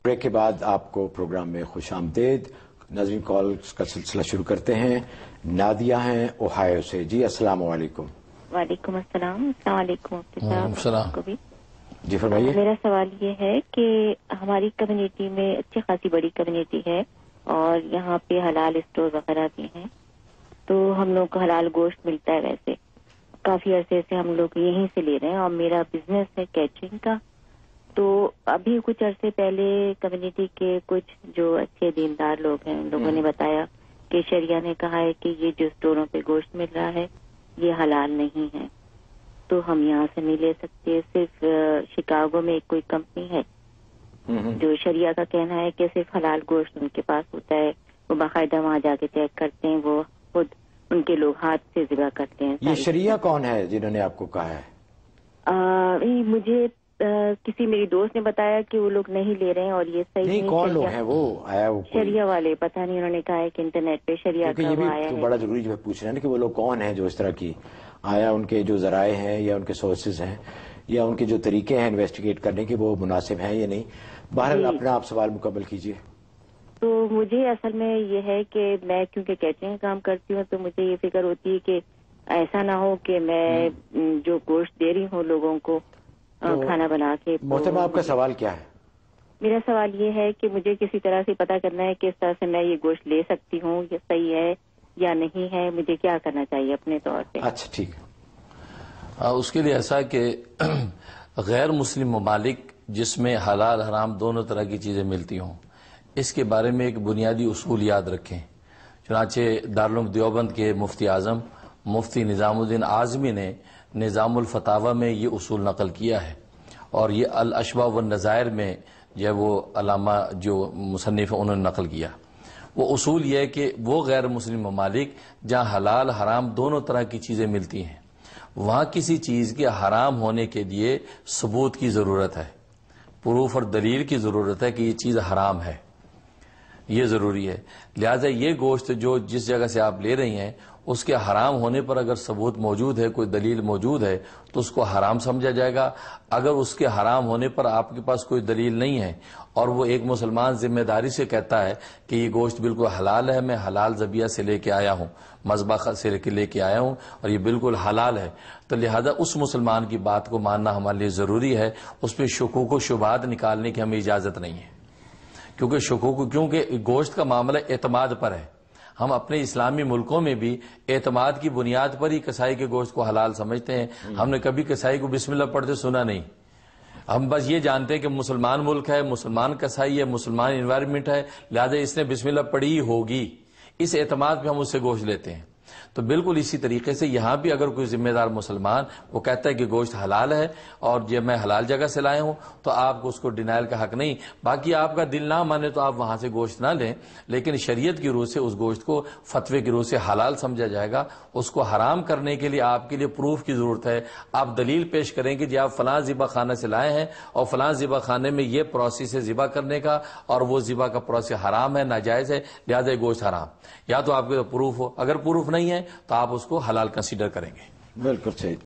Break کے بعد آپ کو پروگرام میں خوش آمدید. ناظرین کال کا سلسلہ شروع کرتے ہیں. نادیہ ہیں اوہایو سے. جی السلام علیکم. وعلیکم السلام. السلام علیکم. السلام. جی فرمائیے. میرا سوال یہ ہے کہ ہماری کمیونٹی میں اچھی خاصی بڑی کمیونٹی ہے اور یہاں پہ حلال اسٹور وغیرہ بھی ہیں، تو ہم لوگ کو حلال گوشت ملتا ہے. ویسے کافی عرصے سے ہم لوگ یہیں سے لے رہے ہیں اور میرا بزنس ہے کیٹرنگ کا. تو ابھی کچھ عرصے پہلے کمیونٹی کے کچھ جو اچھے دیندار لوگ ہیں ان لوگوں نے بتایا کہ شریعہ نے کہا ہے کہ یہ جو اسٹوروں پہ گوشت مل رہا ہے یہ حلال نہیں ہے، تو ہم یہاں سے نہیں لے سکتے. صرف شکاگو میں ایک کوئی کمپنی ہے جو شریعہ کا کہنا ہے کہ صرف حلال گوشت ان کے پاس ہوتا ہے، وہ باقاعدہ وہاں جا کے چیک کرتے ہیں، وہ خود ان کے لوگ ہاتھ سے ذبح کرتے ہیں. یہ شریعہ کون ہے جنہوں نے آپ کو کہا ہے؟ مجھے کسی میری دوست نے بتایا کہ وہ لوگ نہیں لے رہے ہیں اور یہ صحیح نہیں. کون لوگ ہیں وہ؟ آیا وہ شریعہ والے، پتہ نہیں، انہوں نے کہا ہے کہ انٹرنیٹ پہ شریعہ کا وہ آیا ہے. بڑا ضروری جو ہے پوچھ رہے ہیں کہ وہ لوگ کون ہیں جو اس طرح کی، آیا ان کے جو ذرائع ہیں یا ان کے سورسز ہیں یا ان کے جو طریقے ہیں انویسٹیگیٹ کرنے کے وہ مناسب ہیں یا نہیں. بہرحال اپنا آپ سوال مکمل کیجیے. تو مجھے اصل میں یہ ہے کہ میں کیونکہ کیٹرنگ کام کرتی ہوں تو مجھے یہ فکر ہوتی ہے کہ ایسا نہ ہو کہ میں جو گوشت دے رہی ہوں لوگوں کو کھانا بنا کے. محترمہ آپ کا سوال کیا ہے؟ میرا سوال یہ ہے کہ مجھے کسی طرح سے پتہ کرنا ہے کہ اس طرح سے میں یہ گوشت لے سکتی ہوں، یہ صحیح ہے یا نہیں ہے، مجھے کیا کرنا چاہیے اپنے طور پہ. اچھا ٹھیک ہے. اس کے لیے ایسا ہے کہ غیر مسلم ممالک جس میں حلال حرام دونوں طرح کی چیزیں ملتی ہوں، اس کے بارے میں ایک بنیادی اصول یاد رکھیں. چنانچہ دارالعلوم دیوبند کے مفتی اعظم مفتی نظام الدین اعظمی نے نظام الفتاوی میں یہ اصول نقل کیا ہے، اور یہ الاشباح والنظائر میں جو وہ علامہ جو مصنف انہوں نے نقل کیا. وہ اصول یہ ہے کہ وہ غیر مسلم ممالک جہاں حلال حرام دونوں طرح کی چیزیں ملتی ہیں، وہاں کسی چیز کے حرام ہونے کے لیے ثبوت کی ضرورت ہے، پروف اور دلیل کی ضرورت ہے کہ یہ چیز حرام ہے، یہ ضروری ہے. لہذا یہ گوشت جو جس جگہ سے آپ لے رہی ہیں اس کے حرام ہونے پر اگر ثبوت موجود ہے، کوئی دلیل موجود ہے تو اس کو حرام سمجھا جائے گا. اگر اس کے حرام ہونے پر آپ کے پاس کوئی دلیل نہیں ہے اور وہ ایک مسلمان ذمہ داری سے کہتا ہے کہ یہ گوشت بالکل حلال ہے، میں حلال ذبیحہ سے لے کے آیا ہوں، مذبح سے لے کے آیا ہوں اور یہ بالکل حلال ہے، تو لہذا اس مسلمان کی بات کو ماننا ہمارے لیے ضروری ہے. اس پہ شکوک و شبہات نکالنے کی ہمیں اجازت نہیں ہے، کیونکہ گوشت کا معاملہ اعتماد پر ہے. ہم اپنے اسلامی ملکوں میں بھی اعتماد کی بنیاد پر ہی کسائی کے گوشت کو حلال سمجھتے ہیں. ہم نے کبھی کسائی کو بسم اللہ پڑھتے سنا نہیں. ہم بس یہ جانتے ہیں کہ مسلمان ملک ہے، مسلمان کسائی ہے، مسلمان انوائرمنٹ ہے، لہذا اس نے بسم اللہ پڑھی ہی ہوگی، اس اعتماد پہ ہم اس سے گوشت لیتے ہیں. تو بالکل اسی طریقے سے یہاں بھی اگر کوئی ذمہ دار مسلمان وہ کہتا ہے کہ گوشت حلال ہے اور یہ میں حلال جگہ سے لایا ہوں تو آپ کو اس کو ڈینائل کا حق نہیں. باقی آپ کا دل نہ مانے تو آپ وہاں سے گوشت نہ لیں، لیکن شریعت کی روح سے اس گوشت کو فتوے کی روح سے حلال سمجھا جائے گا. اس کو حرام کرنے کے لیے آپ کے لیے پروف کی ضرورت ہے. آپ دلیل پیش کریں کہ جی آپ فلاں ذبح خانہ سے لائے ہیں اور فلاں ذبح خانے میں یہ پروسیس ہے ذبح کرنے کا اور وہ ذبح کا پروسیس حرام ہے، ناجائز ہے، لہذا یہ گوشت حرام. یا تو آپ کے پروف ہو، اگر پروف نہیں ہے تو آپ اس کو حلال کنسیڈر کریں گے. بالکل صحیح.